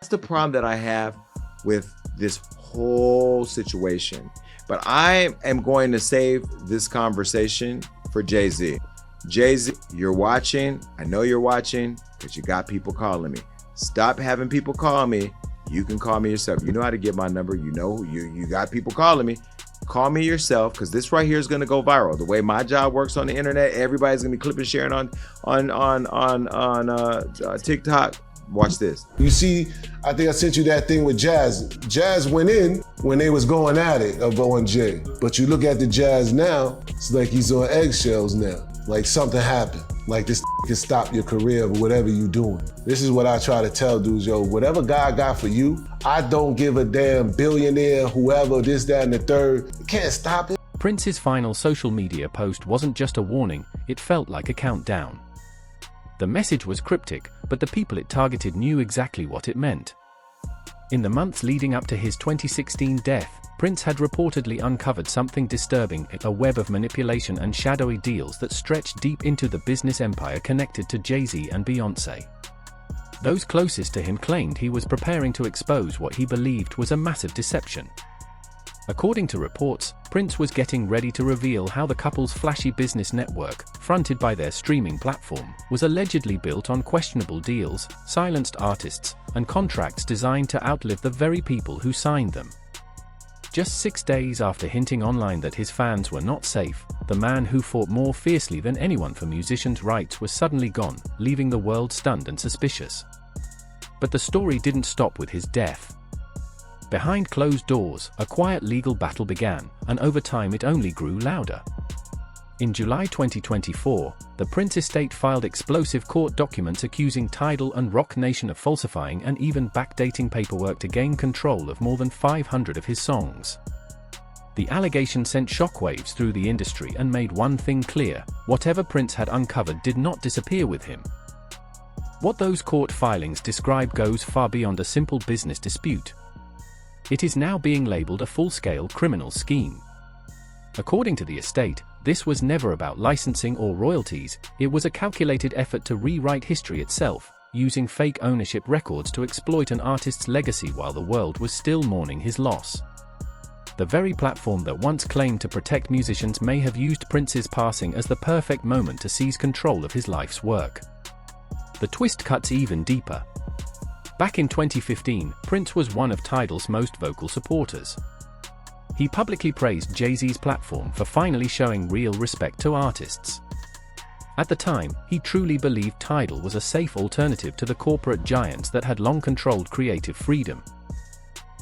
That's the problem that I have with this whole situation. But I am going to save this conversation for Jay-Z. Jay-Z, you're watching. I know you're watching because you got people calling me. Stop having people call me. You can call me yourself. You know how to get my number. You know, you got people calling me. Call me yourself, because this right here is going to go viral. The way my job works on the internet, everybody's going to be clipping, sharing on TikTok. Watch this. You see, I think I sent you that thing with Jazz. Jazz went in when they was going at it of Jay. But you look at the Jazz now, it's like he's on eggshells now. Like something happened. Like this can stop your career or whatever you doing. This is what I try to tell dudes, yo, whatever God got for you, I don't give a damn billionaire, whoever, this, that, and the third. You can't stop it. Prince's final social media post wasn't just a warning, it felt like a countdown. The message was cryptic, but the people it targeted knew exactly what it meant. In the months leading up to his 2016 death, Prince had reportedly uncovered something disturbing, a web of manipulation and shadowy deals that stretched deep into the business empire connected to Jay-Z and Beyoncé. Those closest to him claimed he was preparing to expose what he believed was a massive deception. According to reports, Prince was getting ready to reveal how the couple's flashy business network, fronted by their streaming platform, was allegedly built on questionable deals, silenced artists, and contracts designed to outlive the very people who signed them. Just 6 days after hinting online that his fans were not safe, the man who fought more fiercely than anyone for musicians' rights was suddenly gone, leaving the world stunned and suspicious. But the story didn't stop with his death. Behind closed doors, a quiet legal battle began, and over time it only grew louder. In July 2024, the Prince estate filed explosive court documents accusing Tidal and Roc Nation of falsifying and even backdating paperwork to gain control of more than 500 of his songs. The allegation sent shockwaves through the industry and made one thing clear: whatever Prince had uncovered did not disappear with him. What those court filings describe goes far beyond a simple business dispute. It is now being labeled a full-scale criminal scheme. According to the estate, this was never about licensing or royalties, it was a calculated effort to rewrite history itself, using fake ownership records to exploit an artist's legacy while the world was still mourning his loss. The very platform that once claimed to protect musicians may have used Prince's passing as the perfect moment to seize control of his life's work. The twist cuts even deeper. Back in 2015, Prince was one of Tidal's most vocal supporters. He publicly praised Jay-Z's platform for finally showing real respect to artists. At the time, he truly believed Tidal was a safe alternative to the corporate giants that had long controlled creative freedom.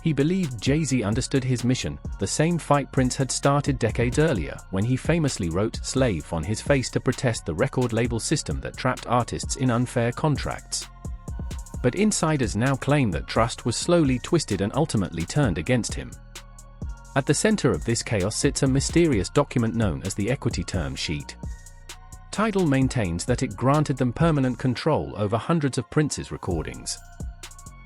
He believed Jay-Z understood his mission, the same fight Prince had started decades earlier when he famously wrote "Slave" on his face to protest the record label system that trapped artists in unfair contracts. But insiders now claim that trust was slowly twisted and ultimately turned against him. At the center of this chaos sits a mysterious document known as the equity term sheet. Tidal maintains that it granted them permanent control over hundreds of Prince's recordings.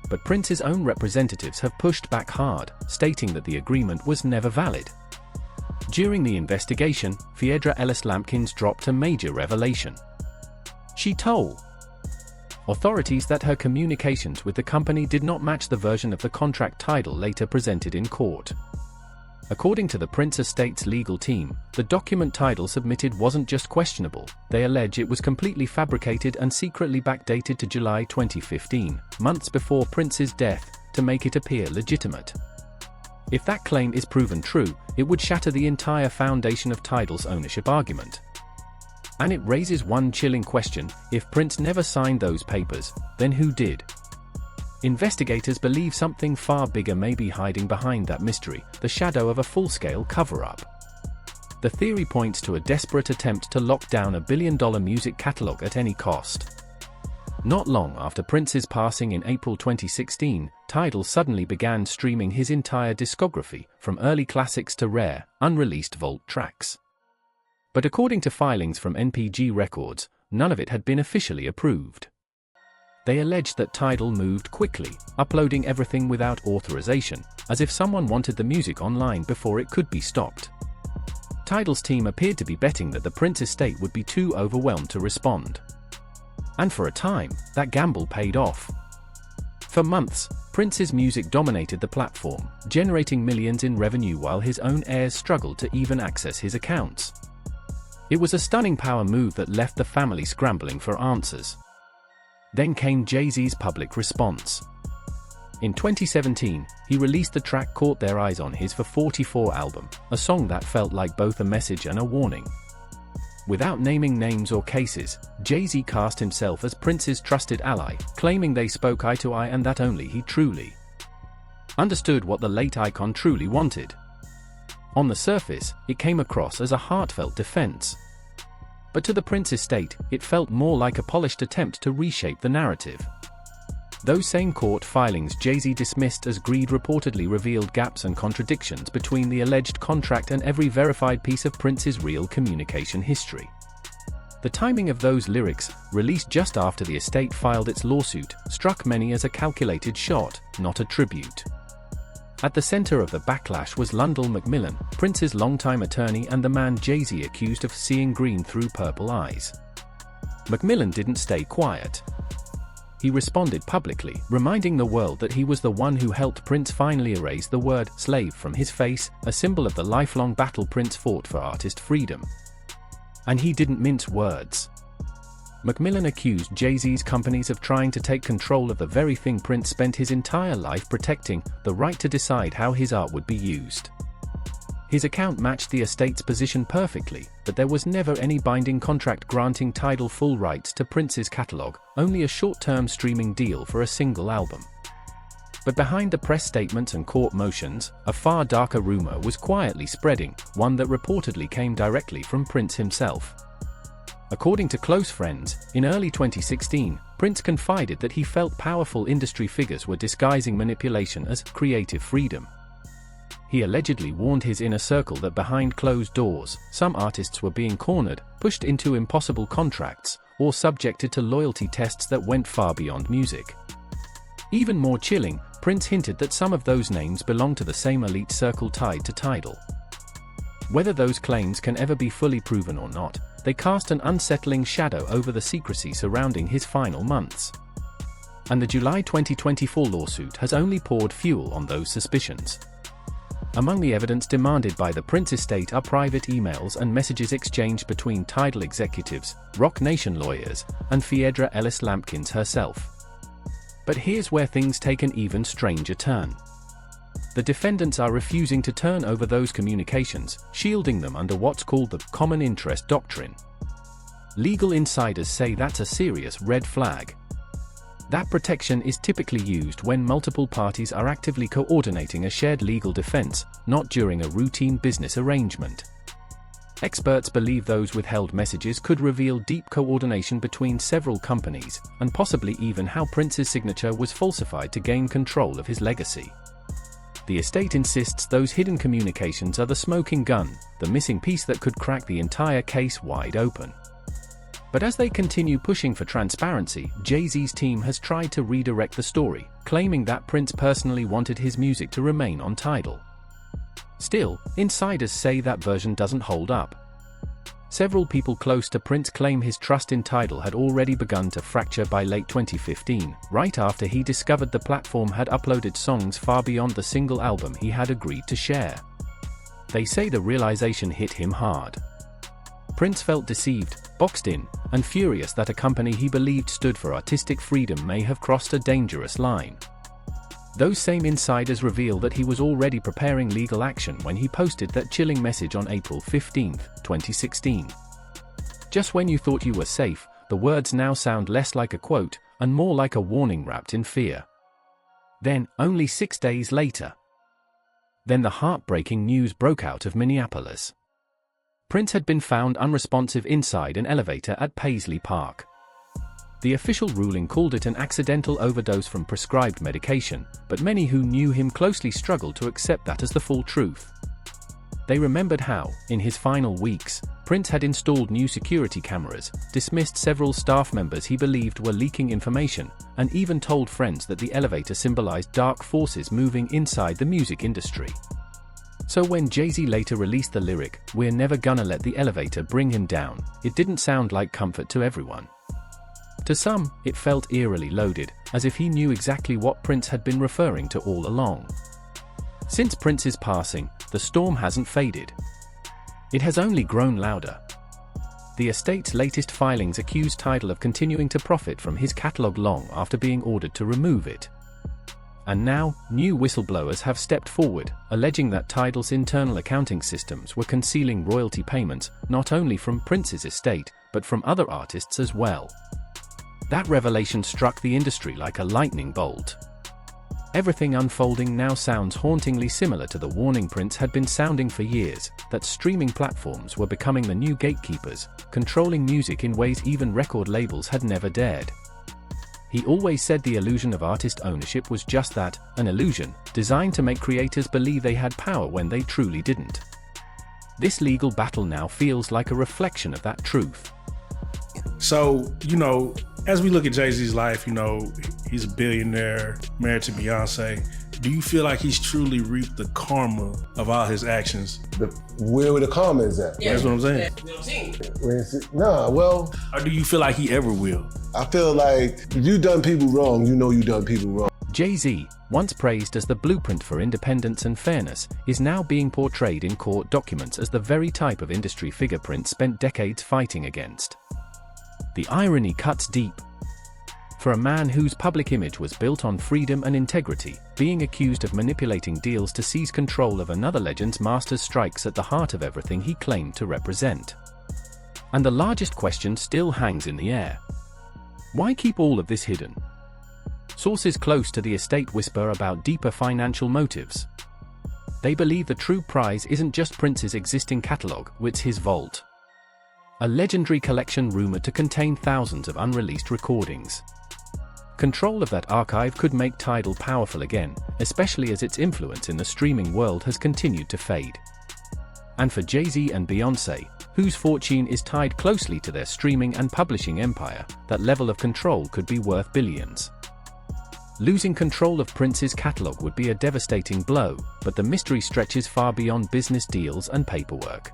But Prince's own representatives have pushed back hard, stating that the agreement was never valid. During the investigation, Phaedra Ellis-Lampkins dropped a major revelation. She told authorities that her communications with the company did not match the version of the contract Tidal later presented in court. According to the Prince estate's legal team, the document Tidal submitted wasn't just questionable, they allege it was completely fabricated and secretly backdated to July 2015, months before Prince's death, to make it appear legitimate. If that claim is proven true, it would shatter the entire foundation of Tidal's ownership argument. And it raises one chilling question: if Prince never signed those papers, then who did? Investigators believe something far bigger may be hiding behind that mystery, the shadow of a full-scale cover-up. The theory points to a desperate attempt to lock down $1 billion music catalog at any cost. Not long after Prince's passing in April 2016, Tidal suddenly began streaming his entire discography, from early classics to rare, unreleased vault tracks. But according to filings from NPG Records, none of it had been officially approved. They alleged that Tidal moved quickly, uploading everything without authorization, as if someone wanted the music online before it could be stopped. Tidal's team appeared to be betting that the Prince estate would be too overwhelmed to respond. And for a time, that gamble paid off. For months, Prince's music dominated the platform, generating millions in revenue while his own heirs struggled to even access his accounts. It was a stunning power move that left the family scrambling for answers. Then came Jay-Z's public response. In 2017, he released the track Caught Their Eyes on his For 44 album, a song that felt like both a message and a warning. Without naming names or cases, Jay-Z cast himself as Prince's trusted ally, claiming they spoke eye to eye and that only he truly understood what the late icon truly wanted. On the surface, it came across as a heartfelt defense. But to the Prince estate, it felt more like a polished attempt to reshape the narrative. Those same court filings Jay-Z dismissed as greed reportedly revealed gaps and contradictions between the alleged contract and every verified piece of Prince's real communication history. The timing of those lyrics, released just after the estate filed its lawsuit, struck many as a calculated shot, not a tribute. At the center of the backlash was Lundell Macmillan, Prince's longtime attorney and the man Jay-Z accused of seeing green through purple eyes. Macmillan didn't stay quiet. He responded publicly, reminding the world that he was the one who helped Prince finally erase the word slave from his face, a symbol of the lifelong battle Prince fought for artist freedom. And he didn't mince words. Macmillan accused Jay-Z's companies of trying to take control of the very thing Prince spent his entire life protecting, the right to decide how his art would be used. His account matched the estate's position perfectly, but there was never any binding contract granting Tidal full rights to Prince's catalog, only a short-term streaming deal for a single album. But behind the press statements and court motions, a far darker rumor was quietly spreading, one that reportedly came directly from Prince himself. According to close friends, in early 2016, Prince confided that he felt powerful industry figures were disguising manipulation as creative freedom. He allegedly warned his inner circle that behind closed doors, some artists were being cornered, pushed into impossible contracts, or subjected to loyalty tests that went far beyond music. Even more chilling, Prince hinted that some of those names belong to the same elite circle tied to Tidal. Whether those claims can ever be fully proven or not, they cast an unsettling shadow over the secrecy surrounding his final months. And the July 2024 lawsuit has only poured fuel on those suspicions. Among the evidence demanded by the Prince estate are private emails and messages exchanged between Tidal executives, Roc Nation lawyers, and Phaedra Ellis-Lampkins herself. But here's where things take an even stranger turn. The defendants are refusing to turn over those communications, shielding them under what's called the common interest doctrine. Legal insiders say that's a serious red flag. That protection is typically used when multiple parties are actively coordinating a shared legal defense, not during a routine business arrangement. Experts believe those withheld messages could reveal deep coordination between several companies, and possibly even how Prince's signature was falsified to gain control of his legacy. The estate insists those hidden communications are the smoking gun, the missing piece that could crack the entire case wide open. But as they continue pushing for transparency, Jay-Z's team has tried to redirect the story, claiming that Prince personally wanted his music to remain on Tidal. Still, insiders say that version doesn't hold up. Several people close to Prince claim his trust in Tidal had already begun to fracture by late 2015, right after he discovered the platform had uploaded songs far beyond the single album he had agreed to share. They say the realization hit him hard. Prince felt deceived, boxed in, and furious that a company he believed stood for artistic freedom may have crossed a dangerous line. Those same insiders reveal that he was already preparing legal action when he posted that chilling message on April 15, 2016. Just when you thought you were safe, the words now sound less like a quote, and more like a warning wrapped in fear. Then, only 6 days later, the heartbreaking news broke out of Minneapolis. Prince had been found unresponsive inside an elevator at Paisley Park. The official ruling called it an accidental overdose from prescribed medication, but many who knew him closely struggled to accept that as the full truth. They remembered how, in his final weeks, Prince had installed new security cameras, dismissed several staff members he believed were leaking information, and even told friends that the elevator symbolized dark forces moving inside the music industry. So when Jay-Z later released the lyric, "We're never gonna let the elevator bring him down," it didn't sound like comfort to everyone. To some, it felt eerily loaded, as if he knew exactly what Prince had been referring to all along. Since Prince's passing, the storm hasn't faded. It has only grown louder. The estate's latest filings accuse Tidal of continuing to profit from his catalogue long after being ordered to remove it. And now, new whistleblowers have stepped forward, alleging that Tidal's internal accounting systems were concealing royalty payments not only from Prince's estate, but from other artists as well. That revelation struck the industry like a lightning bolt. Everything unfolding now sounds hauntingly similar to the warning Prince had been sounding for years, that streaming platforms were becoming the new gatekeepers, controlling music in ways even record labels had never dared. He always said the illusion of artist ownership was just that, an illusion, designed to make creators believe they had power when they truly didn't. This legal battle now feels like a reflection of that truth. So, as we look at Jay-Z's life, he's a billionaire, married to Beyonce. Do you feel like he's truly reaped the karma of all his actions? Where the karma is at? Yeah. That's what I'm saying. Or do you feel like he ever will? I feel like if you done people wrong, you done people wrong. Jay-Z, once praised as the blueprint for independence and fairness, is now being portrayed in court documents as the very type of industry figure Prince spent decades fighting against. The irony cuts deep. For a man whose public image was built on freedom and integrity, being accused of manipulating deals to seize control of another legend's masters strikes at the heart of everything he claimed to represent. And the largest question still hangs in the air. Why keep all of this hidden? Sources close to the estate whisper about deeper financial motives. They believe the true prize isn't just Prince's existing catalogue, it's his vault. A legendary collection rumored to contain thousands of unreleased recordings. Control of that archive could make Tidal powerful again, especially as its influence in the streaming world has continued to fade. And for Jay-Z and Beyoncé, whose fortune is tied closely to their streaming and publishing empire, that level of control could be worth billions. Losing control of Prince's catalogue would be a devastating blow, but the mystery stretches far beyond business deals and paperwork.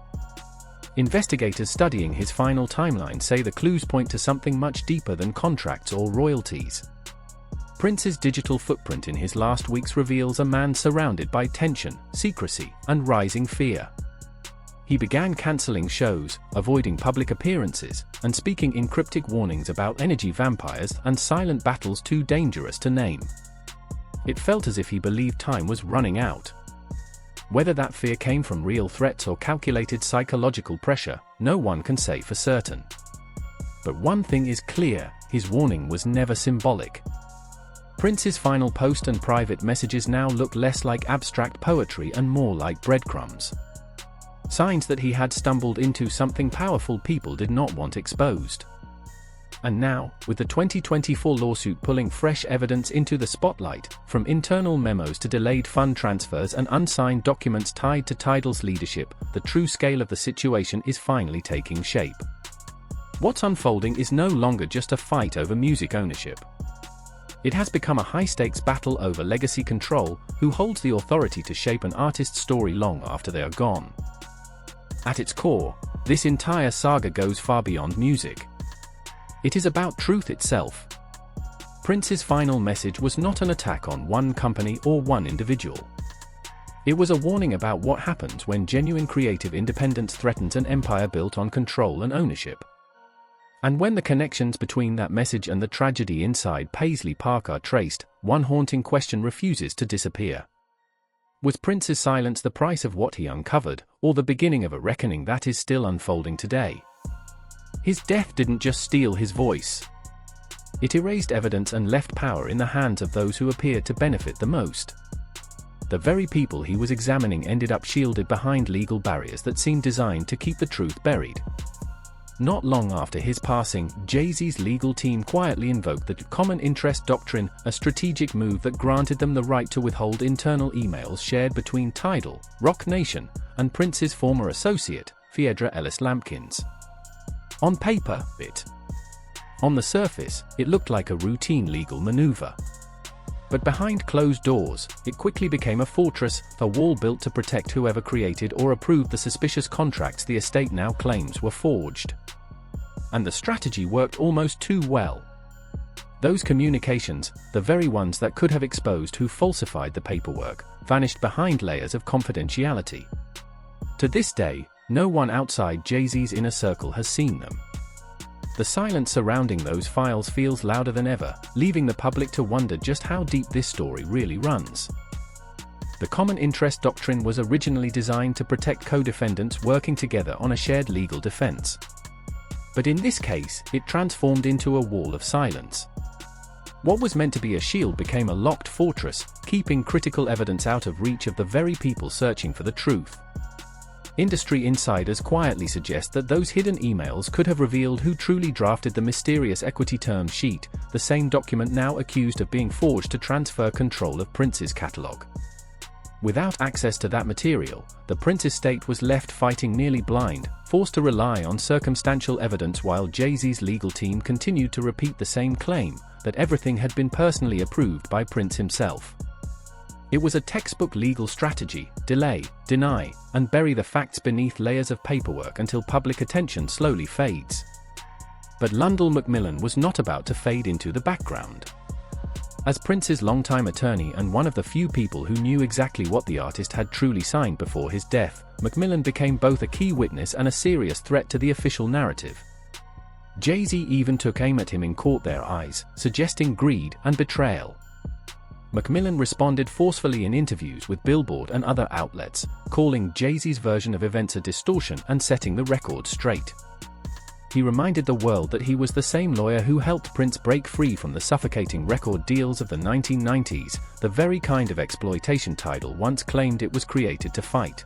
Investigators studying his final timeline say the clues point to something much deeper than contracts or royalties. Prince's digital footprint in his last weeks reveals a man surrounded by tension, secrecy, and rising fear. He began cancelling shows, avoiding public appearances, and speaking in cryptic warnings about energy vampires and silent battles too dangerous to name. It felt as if he believed time was running out. Whether that fear came from real threats or calculated psychological pressure, no one can say for certain. But one thing is clear, his warning was never symbolic. Prince's final post and private messages now look less like abstract poetry and more like breadcrumbs. Signs that he had stumbled into something powerful people did not want exposed. And now, with the 2024 lawsuit pulling fresh evidence into the spotlight, from internal memos to delayed fund transfers and unsigned documents tied to Tidal's leadership, the true scale of the situation is finally taking shape. What's unfolding is no longer just a fight over music ownership. It has become a high-stakes battle over legacy control, who holds the authority to shape an artist's story long after they are gone. At its core, this entire saga goes far beyond music. It is about truth itself. Prince's final message was not an attack on one company or one individual. It was a warning about what happens when genuine creative independence threatens an empire built on control and ownership. And when the connections between that message and the tragedy inside Paisley Park are traced, one haunting question refuses to disappear. Was Prince's silence the price of what he uncovered, or the beginning of a reckoning that is still unfolding today? His death didn't just steal his voice. It erased evidence and left power in the hands of those who appeared to benefit the most. The very people he was examining ended up shielded behind legal barriers that seemed designed to keep the truth buried. Not long after his passing, Jay-Z's legal team quietly invoked the Common Interest Doctrine, a strategic move that granted them the right to withhold internal emails shared between Tidal, Roc Nation, and Prince's former associate, Phaedra Ellis-Lampkins. On paper, on the surface, it looked like a routine legal maneuver. But behind closed doors, it quickly became a fortress, a wall built to protect whoever created or approved the suspicious contracts the estate now claims were forged. And the strategy worked almost too well. Those communications, the very ones that could have exposed who falsified the paperwork, vanished behind layers of confidentiality. To this day, no one outside Jay-Z's inner circle has seen them. The silence surrounding those files feels louder than ever, leaving the public to wonder just how deep this story really runs. The common interest doctrine was originally designed to protect co-defendants working together on a shared legal defense. But in this case, it transformed into a wall of silence. What was meant to be a shield became a locked fortress, keeping critical evidence out of reach of the very people searching for the truth. Industry insiders quietly suggest that those hidden emails could have revealed who truly drafted the mysterious equity term sheet, the same document now accused of being forged to transfer control of Prince's catalog. Without access to that material, the Prince estate was left fighting nearly blind, forced to rely on circumstantial evidence while Jay-Z's legal team continued to repeat the same claim, that everything had been personally approved by Prince himself. It was a textbook legal strategy: delay, deny, and bury the facts beneath layers of paperwork until public attention slowly fades. But Lundell Macmillan was not about to fade into the background. As Prince's longtime attorney and one of the few people who knew exactly what the artist had truly signed before his death, Macmillan became both a key witness and a serious threat to the official narrative. Jay-Z even took aim at him in court, their eyes suggesting greed and betrayal. Macmillan responded forcefully in interviews with Billboard and other outlets, calling Jay-Z's version of events a distortion and setting the record straight. He reminded the world that he was the same lawyer who helped Prince break free from the suffocating record deals of the 1990s, the very kind of exploitation Tidal once claimed it was created to fight.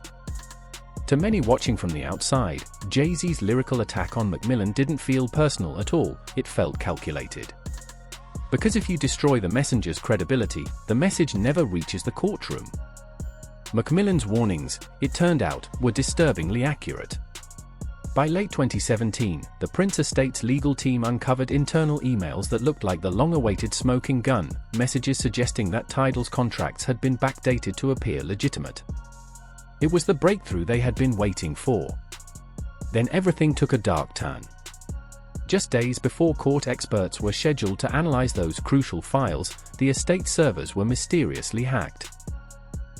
To many watching from the outside, Jay-Z's lyrical attack on Macmillan didn't feel personal at all, it felt calculated. Because if you destroy the messenger's credibility, the message never reaches the courtroom. Macmillan's warnings, it turned out, were disturbingly accurate. By late 2017, the Prince estate's legal team uncovered internal emails that looked like the long-awaited smoking gun, messages suggesting that Tidal's contracts had been backdated to appear legitimate. It was the breakthrough they had been waiting for. Then everything took a dark turn. Just days before court experts were scheduled to analyze those crucial files, the estate servers were mysteriously hacked.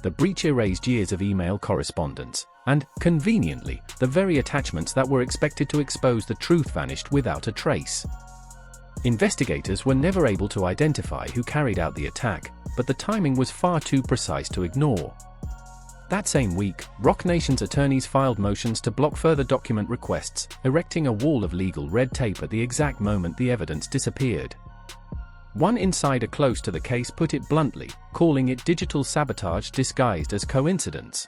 The breach erased years of email correspondence, and, conveniently, the very attachments that were expected to expose the truth vanished without a trace. Investigators were never able to identify who carried out the attack, but the timing was far too precise to ignore. That same week, Roc Nation's attorneys filed motions to block further document requests, erecting a wall of legal red tape at the exact moment the evidence disappeared. One insider close to the case put it bluntly, calling it digital sabotage disguised as coincidence.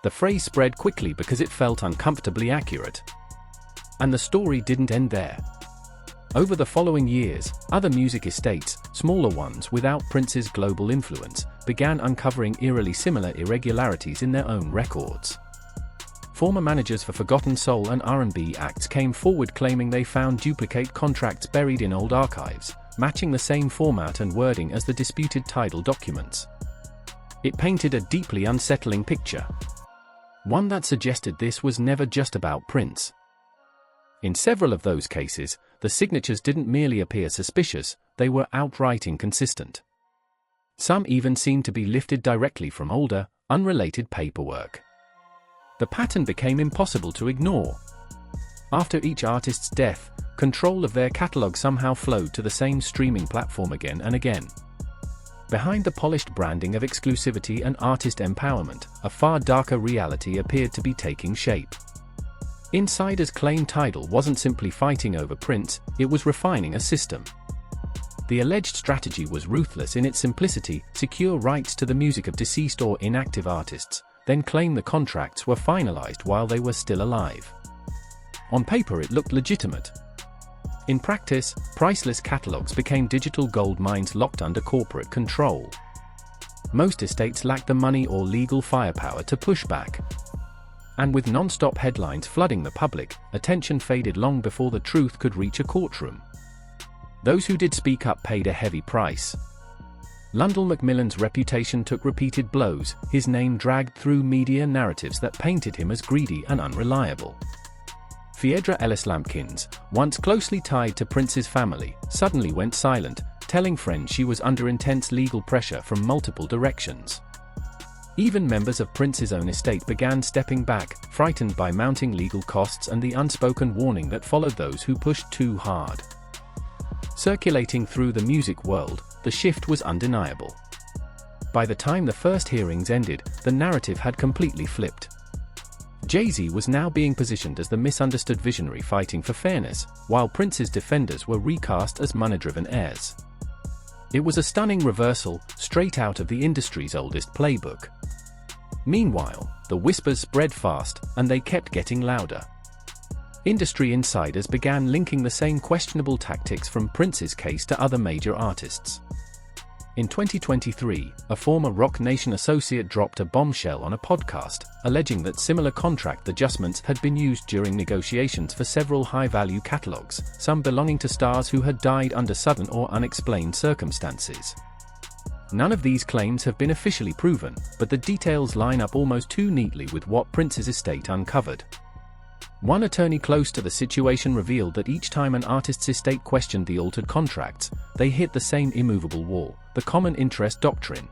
The phrase spread quickly because it felt uncomfortably accurate. And the story didn't end there. Over the following years, other music estates, smaller ones without Prince's global influence, began uncovering eerily similar irregularities in their own records. Former managers for forgotten soul and R&B acts came forward claiming they found duplicate contracts buried in old archives, matching the same format and wording as the disputed Tidal documents. It painted a deeply unsettling picture. One that suggested this was never just about Prince. In several of those cases, the signatures didn't merely appear suspicious, they were outright inconsistent. Some even seemed to be lifted directly from older, unrelated paperwork. The pattern became impossible to ignore. After each artist's death, control of their catalog somehow flowed to the same streaming platform again and again. Behind the polished branding of exclusivity and artist empowerment, a far darker reality appeared to be taking shape. Insiders claim Tidal wasn't simply fighting over Prince, it was refining a system. The alleged strategy was ruthless in its simplicity: secure rights to the music of deceased or inactive artists, then claim the contracts were finalized while they were still alive. On paper it looked legitimate. In practice, priceless catalogs became digital gold mines locked under corporate control. Most estates lacked the money or legal firepower to push back. And with non-stop headlines flooding the public, attention faded long before the truth could reach a courtroom. Those who did speak up paid a heavy price. Lundell Macmillan's reputation took repeated blows, his name dragged through media narratives that painted him as greedy and unreliable. Phaedra Ellis Lampkins, once closely tied to Prince's family, suddenly went silent, telling friends she was under intense legal pressure from multiple directions. Even members of Prince's own estate began stepping back, frightened by mounting legal costs and the unspoken warning that followed those who pushed too hard. Circulating through the music world, the shift was undeniable. By the time the first hearings ended, the narrative had completely flipped. Jay-Z was now being positioned as the misunderstood visionary fighting for fairness, while Prince's defenders were recast as money-driven heirs. It was a stunning reversal, straight out of the industry's oldest playbook. Meanwhile, the whispers spread fast, and they kept getting louder. Industry insiders began linking the same questionable tactics from Prince's case to other major artists. In 2023, a former Roc Nation associate dropped a bombshell on a podcast, alleging that similar contract adjustments had been used during negotiations for several high-value catalogs, some belonging to stars who had died under sudden or unexplained circumstances. None of these claims have been officially proven, but the details line up almost too neatly with what Prince's estate uncovered. One attorney close to the situation revealed that each time an artist's estate questioned the altered contracts, they hit the same immovable wall, the common interest doctrine.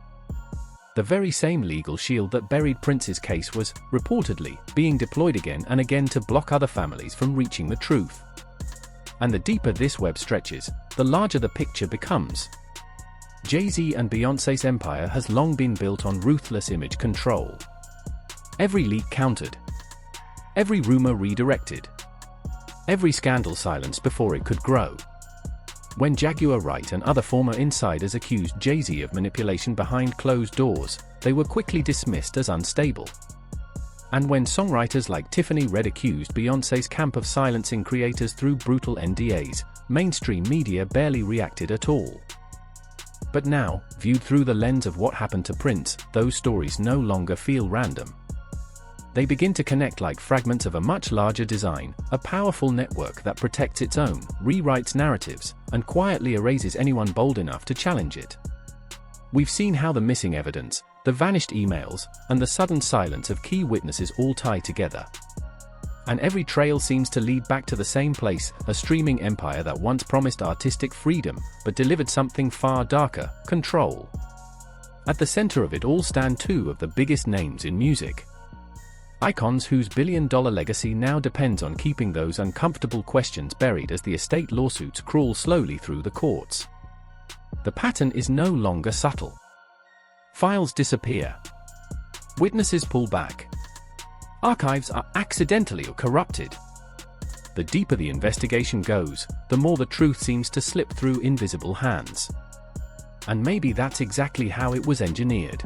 The very same legal shield that buried Prince's case was, reportedly, being deployed again and again to block other families from reaching the truth. And the deeper this web stretches, the larger the picture becomes. Jay-Z and Beyoncé's empire has long been built on ruthless image control. Every leak countered. Every rumor redirected. Every scandal silenced before it could grow. When Jaguar Wright and other former insiders accused Jay-Z of manipulation behind closed doors, they were quickly dismissed as unstable. And when songwriters like Tiffany Red accused Beyoncé's camp of silencing creators through brutal NDAs, mainstream media barely reacted at all. But now, viewed through the lens of what happened to Prince, those stories no longer feel random. They begin to connect like fragments of a much larger design, a powerful network that protects its own, rewrites narratives, and quietly erases anyone bold enough to challenge it. We've seen how the missing evidence, the vanished emails, and the sudden silence of key witnesses all tie together. And every trail seems to lead back to the same place, a streaming empire that once promised artistic freedom, but delivered something far darker: control. At the center of it all stand two of the biggest names in music. Icons whose billion-dollar legacy now depends on keeping those uncomfortable questions buried as the estate lawsuits crawl slowly through the courts. The pattern is no longer subtle. Files disappear. Witnesses pull back. Archives are accidentally corrupted. The deeper the investigation goes, the more the truth seems to slip through invisible hands. And maybe that's exactly how it was engineered.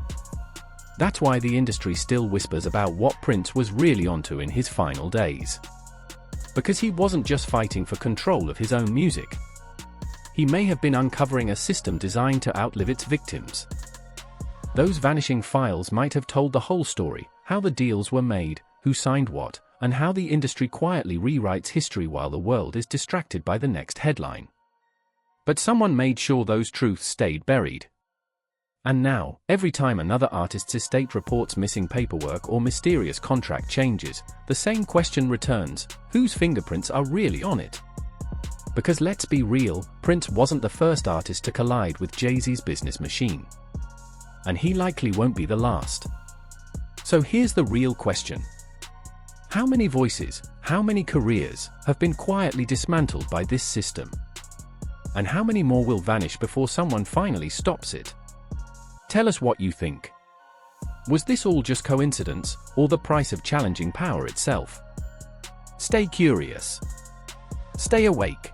That's why the industry still whispers about what Prince was really onto in his final days. Because he wasn't just fighting for control of his own music. He may have been uncovering a system designed to outlive its victims. Those vanishing files might have told the whole story, how the deals were made, who signed what, and how the industry quietly rewrites history while the world is distracted by the next headline. But someone made sure those truths stayed buried. And now, every time another artist's estate reports missing paperwork or mysterious contract changes, the same question returns: whose fingerprints are really on it? Because let's be real, Prince wasn't the first artist to collide with Jay-Z's business machine. And he likely won't be the last. So here's the real question. How many voices, how many careers, have been quietly dismantled by this system? And how many more will vanish before someone finally stops it? Tell us what you think. Was this all just coincidence, or the price of challenging power itself? Stay curious. Stay awake.